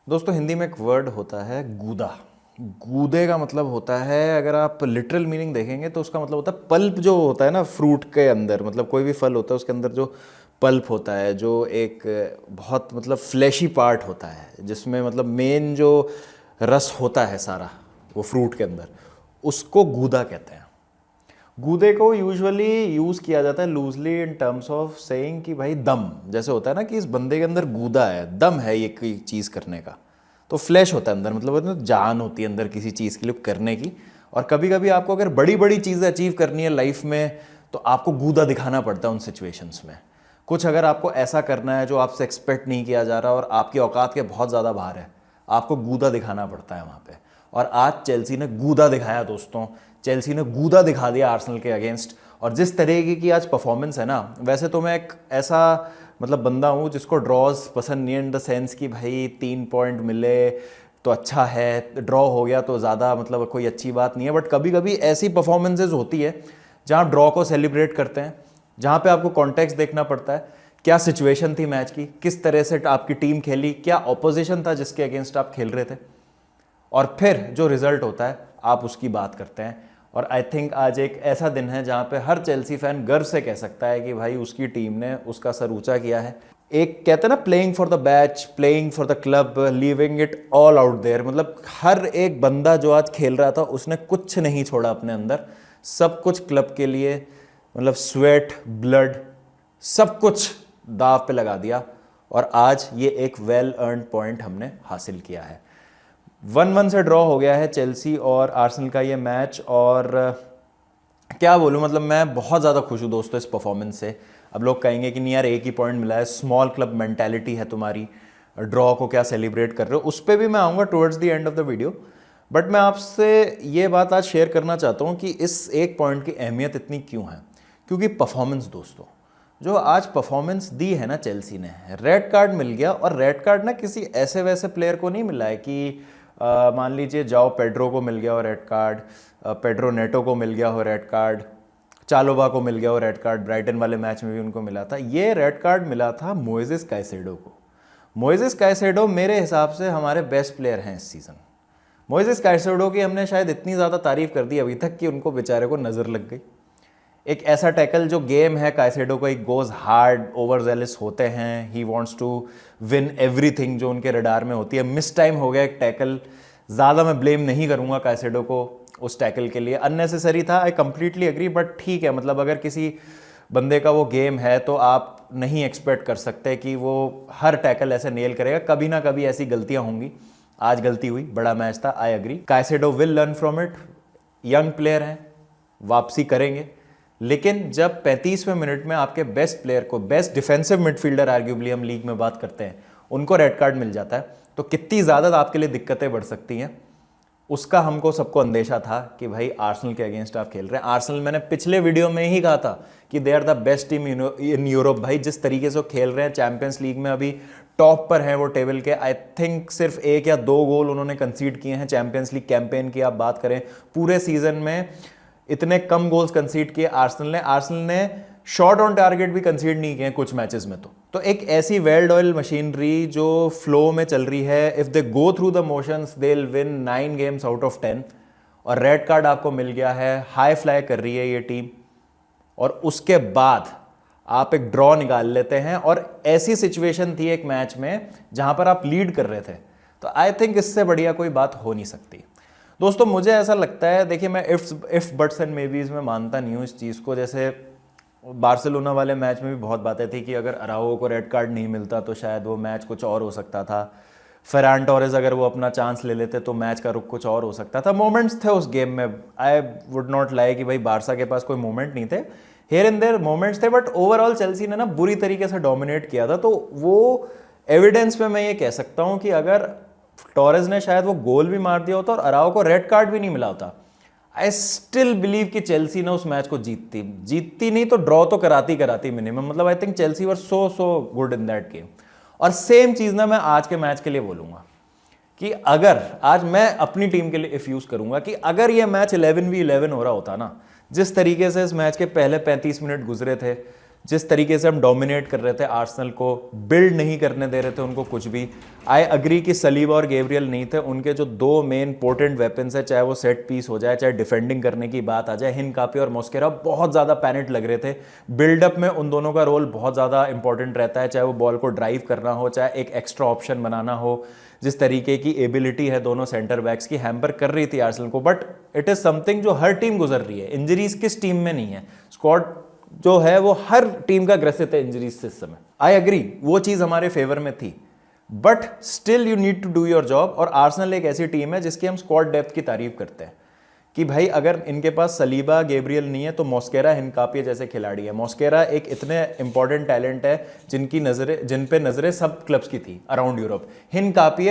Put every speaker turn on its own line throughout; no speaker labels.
दोस्तों हिंदी में एक वर्ड होता है गूदा। गूदे का मतलब होता है, अगर आप लिटरल मीनिंग देखेंगे तो उसका मतलब होता है पल्प जो होता है ना फ्रूट के अंदर, मतलब कोई भी फल होता है उसके अंदर जो पल्प होता है, जो एक बहुत मतलब फ्लैशी पार्ट होता है जिसमें मतलब मेन जो रस होता है सारा वो फ्रूट के अंदर, उसको गूदा कहते हैं। गूदे को यूजुअली यूज़ किया जाता है loosely in terms of saying कि भाई दम, जैसे होता है ना कि इस बंदे के अंदर गूदा है, दम है ये कोई चीज़ करने का। तो फ्लैश होता है अंदर, मतलब होता है ना, जान होती है अंदर किसी चीज़ के लिए करने की। और कभी कभी आपको अगर बड़ी बड़ी चीज़ें अचीव करनी है लाइफ में तो आपको गूदा दिखाना पड़ता है उन सिचुएशंस में। कुछ अगर आपको ऐसा करना है जो आपसे एक्सपेक्ट नहीं किया जा रहा और आपकी औकात के बहुत ज़्यादा बाहर है, आपको गूदा दिखाना पड़ता है वहाँ पे। और आज चेल्सी ने गूदा दिखाया दोस्तों, चेल्सी ने गूदा दिखा दिया आर्सेनल के अगेंस्ट। और जिस तरीके की आज परफॉर्मेंस है ना, वैसे तो मैं एक ऐसा मतलब बंदा हूँ जिसको ड्रॉज पसंद नहीं है, इन द सेंस कि भाई 3 पॉइंट मिले तो अच्छा है, ड्रॉ हो गया तो ज़्यादा मतलब कोई अच्छी बात नहीं है। बट कभी कभी ऐसी परफॉर्मेंसेज होती है जहाँ ड्रॉ को सेलिब्रेट करते हैं, जहाँ पे आपको कॉन्टेक्स्ट देखना पड़ता है, क्या सिचुएशन थी मैच की, किस तरह से आपकी टीम खेली, क्या ऑपोजिशन था जिसके अगेंस्ट आप खेल रहे थे, और फिर जो रिजल्ट होता है आप उसकी बात करते हैं। और आई थिंक आज एक ऐसा दिन है जहां पे हर चेल्सी फैन गर्व से कह सकता है कि भाई उसकी टीम ने उसका सर ऊंचा किया है। एक कहते हैं ना, playing for the badge, playing for the club, leaving it all out there, मतलब हर एक बंदा जो आज खेल रहा था उसने कुछ नहीं छोड़ा अपने अंदर, सब कुछ क्लब के लिए, मतलब स्वेट ब्लड सब कुछ दाव पे लगा दिया। और आज ये एक वेल अर्नड पॉइंट हमने हासिल किया है। 1-1 से ड्रॉ हो गया है चेल्सी और आर्सेनल का ये मैच। और क्या बोलूँ, मतलब मैं बहुत ज़्यादा खुश हूँ दोस्तों इस परफॉर्मेंस से। अब लोग कहेंगे कि नहीं यार एक ही पॉइंट मिला है, स्मॉल क्लब मेंटालिटी है तुम्हारी, ड्रॉ को क्या सेलिब्रेट कर रहे हो, उस पर भी मैं आऊँगा towards the end of the video. But मैं आपसे ये बात आज शेयर करना चाहता हूँ कि इस एक पॉइंट की अहमियत इतनी क्यों है। क्योंकि परफॉर्मेंस दोस्तों, जो आज परफॉर्मेंस दी है ना चेल्सी ने, रेड कार्ड मिल गया। और रेड कार्ड ना किसी ऐसे वैसे प्लेयर को नहीं मिला है कि मान लीजिए जाओ पेड्रो को मिल गया हो रेड कार्ड, पेड्रो नेटो को मिल गया हो रेड कार्ड, चालोबा को मिल गया हो रेड कार्ड, ब्राइटन वाले मैच में भी उनको मिला था। ये रेड कार्ड मिला था मोइसेस काइसेडो को। मोइसेस काइसेडो मेरे हिसाब से हमारे बेस्ट प्लेयर हैं इस सीज़न। मोइसेस काइसेडो की हमने शायद इतनी ज़्यादा तारीफ कर दी अभी तक कि उनको बेचारे को नज़र लग गई। एक ऐसा टैकल जो गेम है काइसेडो को, एक गोज हार्ड, ओवर जेलिस होते हैं, he wants to win everything जो उनके रडार में होती है। मिस टाइम हो गया एक टैकल, ज़्यादा मैं ब्लेम नहीं करूंगा काइसेडो को उस टैकल के लिए, अननेसेसरी था, आई कंप्लीटली एग्री। बट ठीक है, मतलब अगर किसी बंदे का वो गेम है तो आप नहीं एक्सपेक्ट कर सकते कि वो हर टैकल ऐसे नेल करेगा, कभी ना कभी ऐसी गलतियां होंगी। आज गलती हुई, बड़ा मैच था, I agree. Caicedo will learn from it, young player हैं, वापसी करेंगे। लेकिन जब 35वें मिनट में आपके बेस्ट प्लेयर को, बेस्ट डिफेंसिव मिडफील्डर आर्ग्यूबली हम लीग में बात करते हैं, उनको रेड कार्ड मिल जाता है, तो कितनी ज़्यादा आपके लिए दिक्कतें बढ़ सकती हैं, उसका हमको सबको अंदेशा था कि भाई आर्सेनल के अगेंस्ट आप खेल रहे हैं। आर्सेनल, मैंने पिछले वीडियो में ही कहा था कि they are the best team in Europe. भाई जिस तरीके से वो खेल रहे हैं, चैंपियंस लीग में अभी टॉप पर हैं वो टेबल के। आई थिंक सिर्फ 1 या 2 गोल उन्होंने कंसीड किए हैं चैंपियंस लीग कैंपेन की आप बात करें, पूरे सीजन में इतने कम गोल्स कंसीड किए आर्सेनल ने शॉट ऑन टारगेट भी कंसीड नहीं किए कुछ मैचेस में। तो एक ऐसी वेल ऑयल मशीनरी जो फ्लो में चल रही है, if they go through the motions they will win 9 games out of 10। और रेड कार्ड आपको मिल गया है, हाई फ्लाई कर रही है ये टीम, और उसके बाद आप एक ड्रॉ निकाल लेते हैं। और ऐसी सिचुएशन थी एक मैच में जहां पर आप लीड कर रहे थे, तो आई थिंक इससे बढ़िया कोई बात हो नहीं सकती। दोस्तों मुझे ऐसा लगता है, देखिए मैं इफ बट्स एंड मेबीज में मानता नहीं हूँ इस चीज़ को। जैसे बार्सिलोना वाले मैच में भी बहुत बातें थी कि अगर अराओ को रेड कार्ड नहीं मिलता तो शायद वो मैच कुछ और हो सकता था, फेरान टोरेस अगर वो अपना चांस ले लेते तो मैच का रुख कुछ और हो सकता था। मोमेंट्स थे उस गेम में, आई वुड नॉट लाई कि भाई बारसा के पास कोई मोमेंट नहीं थे, हेयर एंड देयर मोमेंट्स थे, बट ओवरऑल चेल्सी ने ना बुरी तरीके से डोमिनेट किया था। तो वो एविडेंस पे मैं ये कह सकता हूँ कि अगर टोरेस ने शायद वो गोल भी मार दिया होता और अराओ को रेड कार्ड भी नहीं मिला होता, आई स्टिल बिलीव कि चेल्सी ने उस मैच को जीतती नहीं तो ड्रॉ तो कराती मिनिमम। मतलब I think Chelsea were so good in that game. और सेम चीज ना मैं आज के मैच के लिए बोलूंगा कि अगर आज मैं अपनी टीम के लिए इफ यूज करूंगा कि अगर ये मैच 11v11 हो रहा होता ना, जिस तरीके से इस मैच के पहले 35 मिनट गुजरे थे, जिस तरीके से हम डोमिनेट कर रहे थे आर्सेनल को, बिल्ड नहीं करने दे रहे थे उनको कुछ भी। आई अग्री कि सलीबा और गैब्रियल नहीं थे, उनके जो दो मेन पोर्टेंट वेपन्स है, चाहे वो सेट पीस हो जाए, चाहे डिफेंडिंग करने की बात आ जाए, हिनकापी और मॉस्केरा बहुत ज़्यादा पैनिक लग रहे थे। बिल्डअप में उन दोनों का रोल बहुत ज़्यादा इंपॉर्टेंट रहता है, चाहे वो बॉल को ड्राइव करना हो, चाहे एक एक्स्ट्रा ऑप्शन बनाना हो। जिस तरीके की एबिलिटी है दोनों सेंटर बैक्स की, हैम्पर कर रही थी आर्सेनल को, बट इट इज़ समथिंग जो हर टीम गुजर रही है। इंजरीज किस टीम में नहीं है? स्क्वाड जो है वो हर टीम का ग्रसित है इंजरीज से इस समय। आई एग्री, वो चीज हमारे फेवर में थी, but still you need to do your job. और आर्सेनल एक ऐसी टीम है जिसकी हम स्क्वाड डेप्थ की तारीफ करते हैं कि भाई अगर इनके पास सलीबा गैब्रियल नहीं है तो मॉस्केरा हिनकापी जैसे खिलाड़ी है। मॉस्केरा एक इतने इंपॉर्टेंट टैलेंट है जिन पे नजरें सब क्लब्स की थी around Europe. Hincapie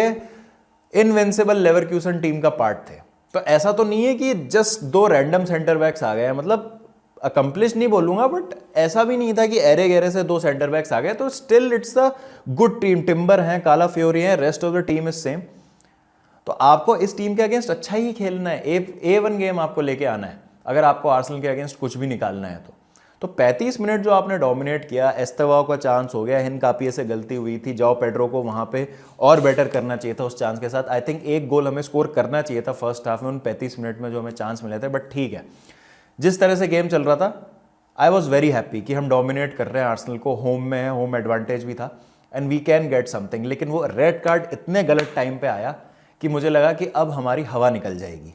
invincible Leverkusen team का पार्ट थे। तो ऐसा तो नहीं है कि जस्ट दो रैंडम सेंटर बैक्स आ गए, मतलब अकम्पलिश नहीं बोलूंगा, बट ऐसा भी नहीं था कि एरे गहरे से दो सेंटर बैक्स आ गए। तो still it's a good team. Timber हैं, काला फ्योरी हैं, rest of the team is same. तो आपको इस टीम के अगेंस्ट अच्छा ही खेलना है, A1 गेम आपको लेके आना है अगर आपको आर्सेनल के अगेंस्ट कुछ भी निकालना है तो 35 मिनट जो आपने डोमिनेट किया, एस्तेवाओ का चांस हो गया, हिनकापी से गलती हुई थी, जाओ पेड्रो को वहां पे और बेटर करना चाहिए था उस चांस के साथ। आई थिंक एक गोल हमें स्कोर करना चाहिए था फर्स्ट हाफ में उन 35 मिनट में जो हमें चांस मिले थे, बट ठीक है। जिस तरह से गेम चल रहा था, आई वॉज वेरी हैप्पी कि हम डोमिनेट कर रहे हैं आर्सेनल को, होम में है, होम एडवांटेज भी था and we can get something. लेकिन वो रेड कार्ड इतने गलत टाइम पे आया कि मुझे लगा कि अब हमारी हवा निकल जाएगी।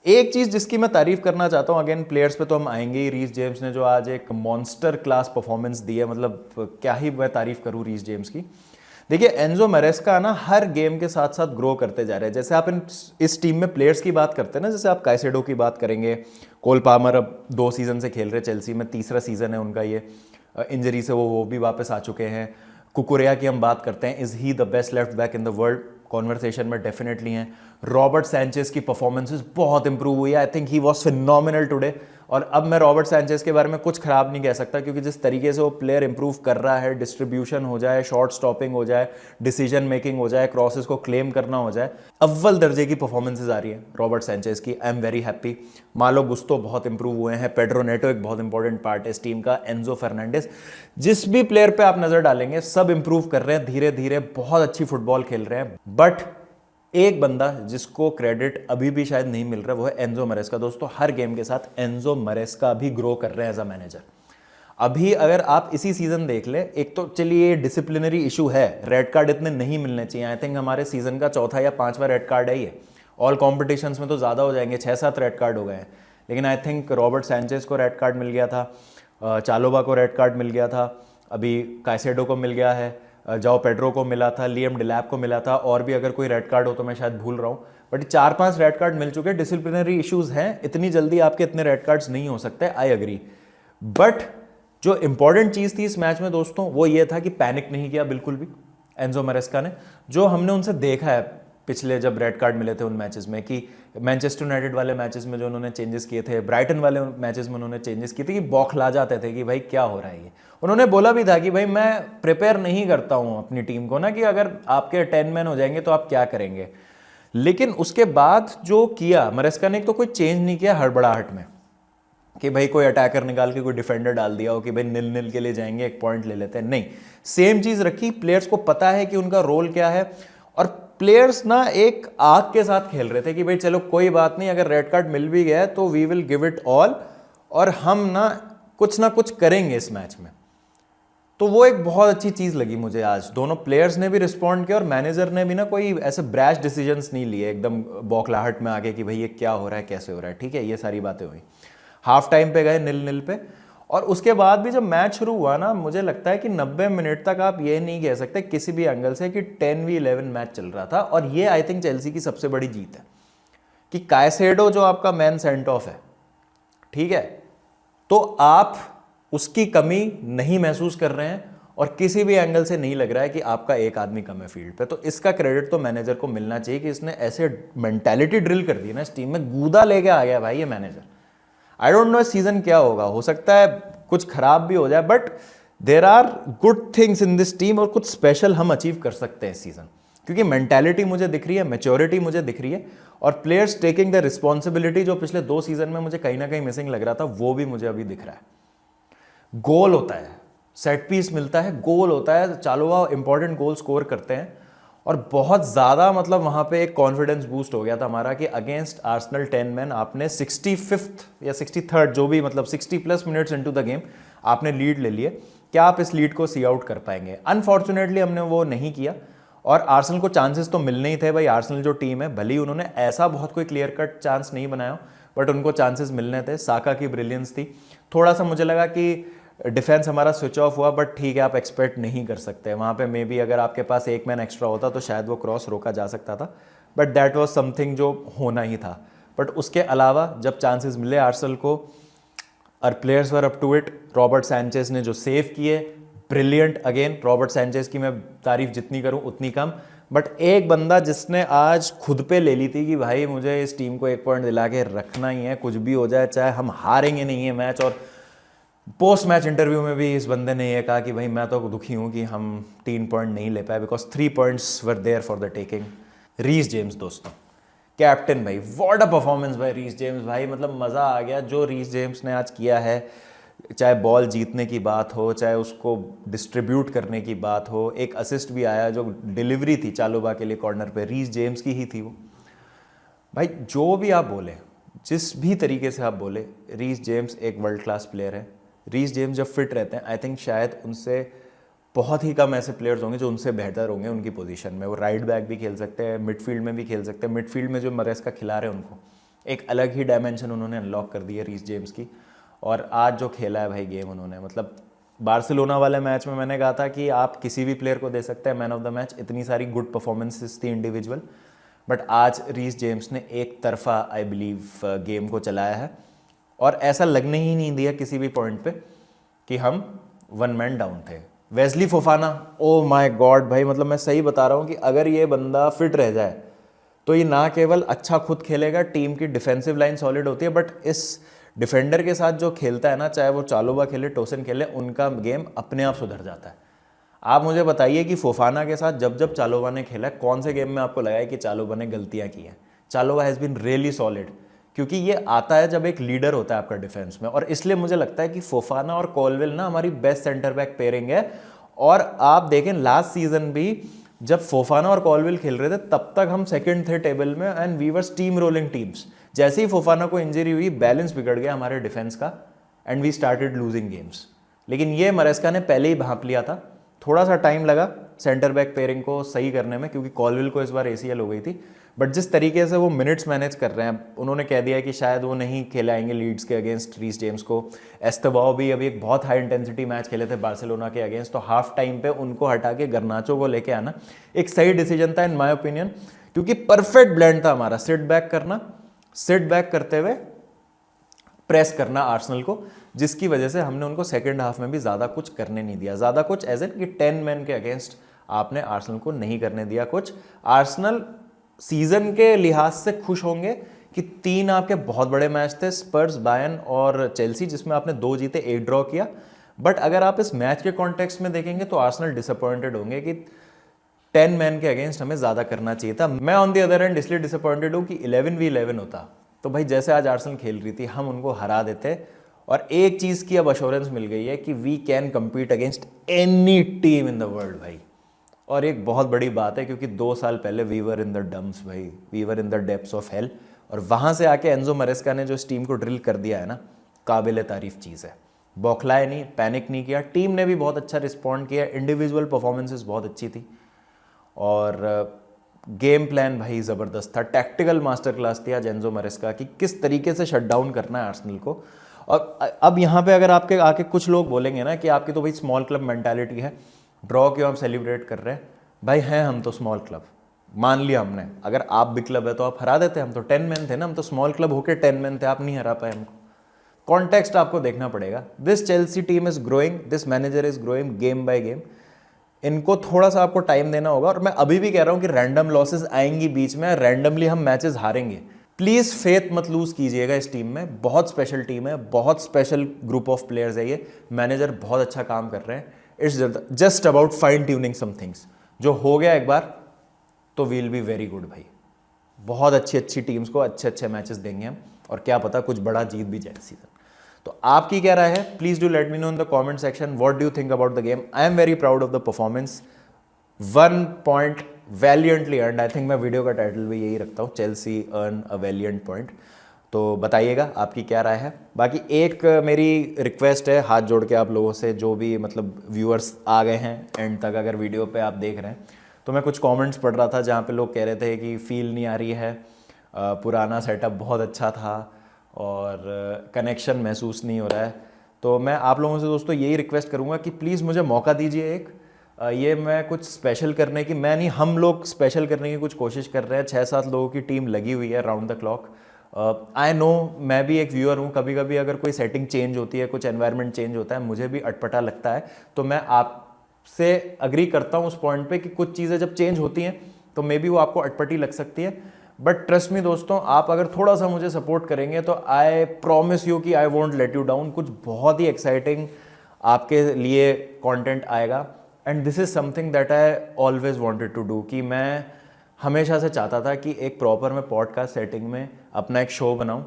एक चीज जिसकी मैं तारीफ करना चाहता हूं, अगेन प्लेयर्स पे तो हम आएंगे ही। रीस जेम्स ने जो आज एक मॉन्स्टर क्लास परफॉर्मेंस दी है, मतलब क्या ही मैं तारीफ करूं रीस जेम्स की। देखिए एंजो मैरेस्का ना हर गेम के साथ साथ ग्रो करते जा रहे हैं। जैसे आप इस टीम में प्लेयर्स की बात करते हैं ना, जैसे आप काइसेडो की बात करेंगे, कोल पामर अब 2 सीजन से खेल रहे चेल्सी में, तीसरा सीजन है उनका ये, इंजरी से वो भी वापस आ चुके हैं। कुकुरेया की हम बात करते हैं, is he the best left back in the world, conversation में डेफिनेटली हैं। रॉबर्ट सैंचेज की परफॉर्मेंसेस बहुत इंप्रूव हुई है, I think he was phenomenal today. और अब मैं रॉबर्ट सैंचेज के बारे में कुछ खराब नहीं कह सकता, क्योंकि जिस तरीके से वो प्लेयर इंप्रूव कर रहा है, डिस्ट्रीब्यूशन हो जाए, शॉर्ट स्टॉपिंग हो जाए, डिसीजन मेकिंग हो जाए, क्रॉसेस को क्लेम करना हो जाए, अव्वल दर्जे की परफॉर्मेंसेज आ रही है रॉबर्ट सैंचेज की। आई एम वेरी हैप्पी। मालो गुस्तो बहुत इंप्रूव हुए हैं, पेड्रो नेटो एक बहुत इंपॉर्टेंट पार्ट है इस टीम का, एंजो फर्नांडिस, जिस भी प्लेयर पे आप नजर डालेंगे सब इंप्रूव कर रहे हैं धीरे धीरे, बहुत अच्छी फुटबॉल खेल रहे हैं। बट एक बंदा जिसको क्रेडिट अभी भी शायद नहीं मिल रहा वो है एंजो मैरेस्का। दोस्तों हर गेम के साथ एंजो मैरेस्का भी ग्रो कर रहे हैं एज अ मैनेजर। अभी अगर आप इसी सीजन देख ले, एक तो चलिए डिसिप्लिनरी इशू है, रेड कार्ड इतने नहीं मिलने चाहिए। आई थिंक हमारे सीजन का चौथा या 5वां रेड कार्ड है ये। ऑल कॉम्पिटिशन्स में तो ज़्यादा हो जाएंगे, 6-7 रेड कार्ड हो गए हैं। लेकिन आई थिंक रॉबर्ट सैंचेज को रेड कार्ड मिल गया था, चालोबा को रेड कार्ड मिल गया था, अभी काइसेडो को मिल गया है, जाओ पेड्रो को मिला था, लियम डिलैप को मिला था, और भी अगर कोई रेड कार्ड हो तो मैं शायद भूल रहा हूँ, बट 4-5 रेड कार्ड मिल चुके हैं। डिसिप्लिनरी इश्यूज हैं, इतनी जल्दी आपके इतने रेड कार्ड्स नहीं हो सकते, आई एग्री। बट जो इंपॉर्टेंट चीज़ थी इस मैच में दोस्तों वो ये था कि पैनिक नहीं किया बिल्कुल भी एंजो मैरेस्का ने। जो हमने उनसे देखा है पिछले जब रेड कार्ड मिले थे उन मैचेस में, कि मैनचेस्टर यूनाइटेड वाले मैचेस में जो उन्होंने चेंजेस किए थे, ब्राइटन वाले मैचेस में उन्होंने चेंजेस किए थे, कि बौखला जाते थे कि भाई क्या हो रहा है ये। उन्होंने बोला भी था कि भाई मैं प्रिपेयर नहीं करता हूँ अपनी टीम को ना, कि अगर आपके 10 मैन हो जाएंगे तो आप क्या करेंगे। लेकिन उसके बाद जो किया मैरेस्का ने, तो कोई चेंज नहीं किया हड़बड़ाहट में कि भाई कोई अटैकर निकाल के कोई डिफेंडर डाल दिया हो कि भाई 0-0 के लिए जाएंगे, 1 पॉइंट ले लेते हैं, नहीं। सेम चीज रखी, प्लेयर्स को पता है कि उनका रोल क्या है, और प्लेयर्स ना एक आग के साथ खेल रहे थे कि भाई चलो कोई बात नहीं, अगर रेड कार्ड मिल भी गया तो we will give it all, और हम ना कुछ करेंगे इस मैच में। तो वो एक बहुत अच्छी चीज लगी मुझे आज। दोनों प्लेयर्स ने भी रिस्पॉन्ड किया और मैनेजर ने भी ना कोई ऐसे ब्रैश डिसीजंस नहीं लिए एकदम बौखलाहट में आके कि भाई ये क्या हो रहा है, कैसे हो रहा है। ठीक है, ये सारी बातें हुई। हाफ टाइम पे गए 0-0 पे, और उसके बाद भी जब मैच शुरू हुआ ना, मुझे लगता है कि 90 मिनट तक आप ये नहीं कह सकते किसी भी एंगल से कि 10v11 मैच चल रहा था। और ये आई थिंक चेल्सी की सबसे बड़ी जीत है कि काइसेडो जो आपका मैन सेंट ऑफ है, ठीक है, तो आप उसकी कमी नहीं महसूस कर रहे हैं और किसी भी एंगल से नहीं लग रहा है कि आपका एक आदमी कम है फील्ड पे। तो इसका क्रेडिट तो मैनेजर को मिलना चाहिए कि इसने ऐसे मेंटालिटी ड्रिल कर दी ना इस टीम में, गूदा लेके आ गया भाई ये manager. I don't know season क्या होगा, हो सकता है कुछ खराब भी हो जाए, but there are good things in this team और कुछ स्पेशल हम अचीव कर सकते हैं इस सीजन, क्योंकि मेंटालिटी मुझे दिख रही है, मैच्योरिटी मुझे दिख रही है, और प्लेयर्स टेकिंग द रिस्पॉन्सिबिलिटी जो पिछले 2 सीजन में मुझे कहीं ना कहीं मिसिंग लग रहा था वो भी मुझे अभी दिख रहा है। गोल होता है, सेट पीस मिलता है, गोल होता है, चालोवा इंपॉर्टेंट गोल स्कोर करते हैं और बहुत ज़्यादा मतलब वहाँ पे एक कॉन्फिडेंस बूस्ट हो गया था हमारा कि अगेंस्ट आर्सेनल 10 मैन आपने 65th या 63rd जो भी मतलब 60+ मिनट्स इनटू द गेम आपने लीड ले लिए, क्या आप इस लीड को सी आउट कर पाएंगे। अनफॉर्चुनेटली हमने वो नहीं किया और आर्सेनल को चांसेस तो मिलने ही थे भाई। आर्सेनल जो टीम है भले ही उन्होंने ऐसा बहुत कोई क्लियर कट चांस नहीं बनाया बट उनको चांसेस मिलने थे। साका की ब्रिलियंस थी, थोड़ा सा मुझे लगा कि डिफेंस हमारा स्विच ऑफ हुआ बट ठीक है, आप एक्सपेक्ट नहीं कर सकते वहाँ पे। मे बी अगर आपके पास एक मैन एक्स्ट्रा होता तो शायद वो क्रॉस रोका जा सकता था, बट दैट वाज समथिंग जो होना ही था। बट उसके अलावा जब चांसेस मिले आर्सेनल को, और players were up to it. Robert Sanchez ने जो सेव किए, ब्रिलियंट अगेन। रॉबर्ट सैंचेज की मैं तारीफ जितनी करूं उतनी कम। बट एक बंदा जिसने आज खुद पे ले ली थी कि भाई मुझे इस टीम को 1 पॉइंट दिला के रखना ही है, कुछ भी हो जाए, चाहे हम हारेंगे नहीं है मैच। और पोस्ट मैच इंटरव्यू में भी इस बंदे ने ये कहा कि भाई मैं तो दुखी हूँ कि हम 3 पॉइंट नहीं ले पाए because 3 points were there for the taking. Reece James दोस्तों, कैप्टन भाई, व्हाट अ परफॉर्मेंस भाई रीस जेम्स भाई, मतलब मज़ा आ गया जो रीस जेम्स ने आज किया है। चाहे बॉल जीतने की बात हो, चाहे उसको डिस्ट्रीब्यूट करने की बात हो, एक असिस्ट भी आया जो डिलीवरी थी चालोबा के लिए कॉर्नर पे, रीस जेम्स की ही थी वो। भाई जो भी आप बोले, जिस भी तरीके से आप बोले, रीस जेम्स एक वर्ल्ड क्लास प्लेयर है। रीस जेम्स जब फिट रहते हैं आई थिंक शायद उनसे बहुत ही कम ऐसे प्लेयर्स होंगे जो उनसे बेहतर होंगे उनकी पोजीशन में। वो राइट बैक भी खेल सकते हैं, मिडफील्ड में भी खेल सकते हैं। मिडफील्ड में जो मरेस्का खिला रहे हैं उनको एक अलग ही डायमेंशन उन्होंने अनलॉक कर दी है रीस जेम्स की। और आज जो खेला है भाई गेम उन्होंने, मतलब बार्सिलोना वाले मैच में मैंने कहा था कि आप किसी भी प्लेयर को दे सकते हैं मैन ऑफ द मैच, इतनी सारी गुड परफॉर्मेंसेस थी इंडिविजुअल। बट आज रीस जेम्स ने एक तरफा आई बिलीव गेम को चलाया है और ऐसा लगने ही नहीं दिया किसी भी पॉइंट पे कि हम 1 मैन डाउन थे। Wesley Fofana, oh my God भाई, मतलब मैं सही बता रहा हूँ कि अगर ये बंदा फिट रह जाए तो ये ना केवल अच्छा खुद खेलेगा, टीम की डिफेंसिव लाइन सॉलिड होती है, बट इस डिफेंडर के साथ जो खेलता है ना, चाहे वो चालोबा खेले टोसन खेले, उनका गेम अपने आप सुधर जाता है। आप मुझे बताइए कि फोफाना के साथ जब जब चालोबा ने खेला, कौन से गेम में आपको लगा है कि चालोबा ने गलतियां की हैं? Chalobah has been really solid, क्योंकि ये आता है जब एक लीडर होता है आपका डिफेंस में। और इसलिए मुझे लगता है कि फोफाना और कॉलवेल ना हमारी बेस्ट सेंटर बैक पेयरिंग है। और आप देखें लास्ट सीजन भी जब फोफाना और कॉलवेल खेल रहे थे तब तक हम सेकंड थे टेबल में and we were steamrolling teams. जैसे ही फोफाना को इंजरी हुई, बैलेंस बिगड़ गया हमारे डिफेंस का and we started losing games. लेकिन ये मरेस्का ने पहले ही भांप लिया था। थोड़ा सा टाइम लगा सेंटर बैक पेयरिंग को सही करने में क्योंकि कॉलवेल को इस बार ACL हो गई थी। बट जिस तरीके से वो मिनट्स मैनेज कर रहे हैं, उन्होंने कह दिया कि शायद वो नहीं खेलाएंगे लीड्स के अगेंस्ट रीस जेम्स को। एस्तेबाओ भी अभी एक बहुत हाई इंटेंसिटी मैच खेले थे बार्सिलोना के अगेंस्ट, तो हाफ टाइम पे उनको हटा के गर्नाचो को लेके आना एक सही डिसीजन था इन माय ओपिनियन, क्योंकि परफेक्ट ब्लेंड था हमारा सिट बैक करना, सिट बैक करते हुए प्रेस करना आर्सेनल को, जिसकी वजह से हमने उनको सेकंड हाफ में भी ज़्यादा कुछ करने नहीं दिया। ज़्यादा कुछ एज एन कि 10 मैन के अगेंस्ट आपने आर्सेनल को नहीं करने दिया कुछ। आर्सेनल सीजन के लिहाज से खुश होंगे कि 3 आपके बहुत बड़े मैच थे, स्पर्स, बायर्न और चेल्सी, जिसमें आपने 2 जीते 1 ड्रॉ किया। बट अगर आप इस मैच के कॉन्टेक्स्ट में देखेंगे तो आर्सेनल डिसअपॉइंटेड होंगे कि 10 मैन के अगेंस्ट हमें ज़्यादा करना चाहिए था। मैं ऑन द अदर एंड इसलिए डिसअपॉइंटेड हूँ कि 11v11 होता तो भाई जैसे आज आर्सेनल खेल रही थी हम उनको हरा देते। और एक चीज़ की अब अश्योरेंस मिल गई है कि we can compete against any team in the world भाई। और एक बहुत बड़ी बात है क्योंकि 2 साल पहले we were in the dumps भाई, we were in the depths of hell, और वहाँ से आके एंजो मरेस्का ने जो इस टीम को ड्रिल कर दिया है ना, काबिल तारीफ चीज़ है। बौखलाए नहीं, पैनिक नहीं किया, टीम ने भी बहुत अच्छा रिस्पॉन्ड किया, इंडिविजुअल परफॉर्मेंसेस बहुत अच्छी थी और गेम प्लान भाई ज़बरदस्त था। टैक्टिकल मास्टर क्लास थी आज एंजो मरेस्का की, किस तरीके से शट डाउन करना है आर्सेनल को। और अब यहाँ पे अगर आपके आके कुछ लोग बोलेंगे ना कि आपकी तो भाई स्मॉल क्लब मेंटालिटी है, ड्रॉ क्यों आप सेलिब्रेट कर रहे हैं, भाई हैं हम तो स्मॉल क्लब, मान लिया हमने। अगर आप बिग क्लब है तो आप हरा देते, हम तो 10 मैन थे ना, हम तो स्मॉल क्लब होके 10 मैन थे, आप नहीं हरा पाए हमको। कॉन्टेक्स्ट आपको देखना पड़ेगा। This Chelsea team is growing, this manager is growing game by game. इनको थोड़ा सा आपको टाइम देना होगा। और मैं अभी भी कह रहा हूँ कि रैंडम लॉसेस आएंगी बीच में, रैंडमली हम मैचेस हारेंगे। प्लीज़ फेथ मत लूज कीजिएगा इस टीम में, बहुत स्पेशल टीम है, बहुत स्पेशल ग्रुप ऑफ प्लेयर्स है ये, मैनेजर बहुत अच्छा काम कर रहे हैं। It's just about fine tuning some things. जो हो गया एक बार तो वील बी वेरी गुड भाई, बहुत अच्छी अच्छी टीम्स को अच्छे अच्छे मैचेस देंगे हम, और क्या पता कुछ बड़ा जीत भी जाए सीजन। तो आपकी क्या राय है, please do let me know in the comment section what do you think about the game. I am very proud of the performance, 1 point valiantly earn. I think मैं वीडियो का टाइटल भी यही रखता हूँ, Chelsea earn a valiant point. तो बताइएगा आपकी क्या राय है। बाकी एक मेरी रिक्वेस्ट है हाथ जोड़ के आप लोगों से, जो भी मतलब व्यूअर्स आ गए हैं एंड तक, अगर वीडियो पे आप देख रहे हैं, तो मैं कुछ कमेंट्स पढ़ रहा था जहाँ पे लोग कह रहे थे कि फील नहीं आ रही है, पुराना सेटअप बहुत अच्छा था और कनेक्शन महसूस नहीं हो रहा है। तो मैं आप लोगों से दोस्तों यही रिक्वेस्ट करूँगा कि प्लीज़ मुझे मौका दीजिए एक, ये मैं कुछ स्पेशल करने की, मैं नहीं, हम लोग स्पेशल करने की कुछ कोशिश कर रहे हैं। 6-7 लोगों की टीम लगी हुई है round the clock. I know, मैं भी एक व्यूअर हूँ, कभी कभी अगर कोई सेटिंग चेंज होती है, कुछ एनवायरनमेंट चेंज होता है, मुझे भी अटपटा लगता है। तो मैं आपसे अग्री करता हूँ उस पॉइंट पे कि कुछ चीज़ें जब चेंज होती हैं तो मे बी वो आपको अटपटी लग सकती है, बट ट्रस्ट मी दोस्तों, आप अगर थोड़ा सा मुझे सपोर्ट करेंगे तो आई प्रॉमिस यू कि I won't let you down. कुछ बहुत ही एक्साइटिंग आपके लिए कंटेंट आएगा and this is something that I always wanted to do, कि मैं हमेशा से चाहता था कि एक प्रॉपर मैं पॉडकास्ट सेटिंग में अपना एक शो बनाऊं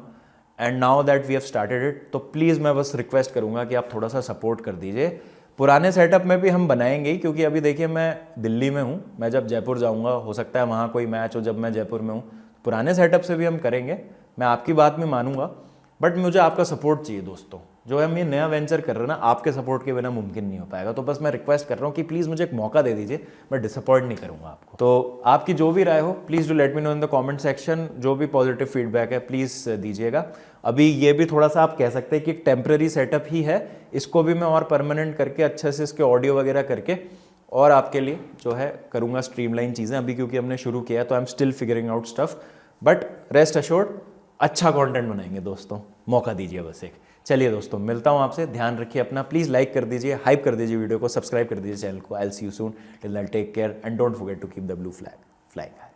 and now that we have started it, तो प्लीज़ मैं बस रिक्वेस्ट करूंगा कि आप थोड़ा सा सपोर्ट कर दीजिए। पुराने सेटअप में भी हम बनाएंगे ही, क्योंकि अभी देखिए मैं दिल्ली में हूँ, मैं जब जयपुर जाऊँगा हो सकता है वहाँ कोई मैच हो जब मैं जयपुर में हूँ, पुराने सेटअप से भी हम करेंगे। मैं आपकी बात में मानूंगा, बट मुझे आपका सपोर्ट चाहिए दोस्तों। जो हम ये नया वेंचर कर रहे हैं ना, आपके सपोर्ट के बिना मुमकिन नहीं हो पाएगा। तो बस मैं रिक्वेस्ट कर रहा हूँ कि प्लीज़ मुझे एक मौका दे दीजिए, मैं डिसअपॉइंट नहीं करूँगा आपको। तो आपकी जो भी राय हो please do let me know in the comment section. जो भी पॉजिटिव फीडबैक है प्लीज़ दीजिएगा। अभी ये भी थोड़ा सा आप कह सकते हैं कि एक टेम्प्रेरी सेटअप ही है, इसको भी मैं और परमानेंट करके अच्छे से इसके ऑडियो वगैरह करके और आपके लिए जो है करूँगा स्ट्रीमलाइन चीज़ें। अभी क्योंकि हमने शुरू किया है तो I am still figuring out stuff, but rest assured अच्छा कंटेंट बनाएंगे दोस्तों, मौका दीजिए बस एक। चलिए दोस्तों, मिलता हूं आपसे, ध्यान रखिए अपना, प्लीज़ लाइक कर दीजिए, हाइप कर दीजिए वीडियो को, सब्सक्राइब कर दीजिए चैनल को। I will see you soon, till then take care and don't forget to keep the blue flag flying.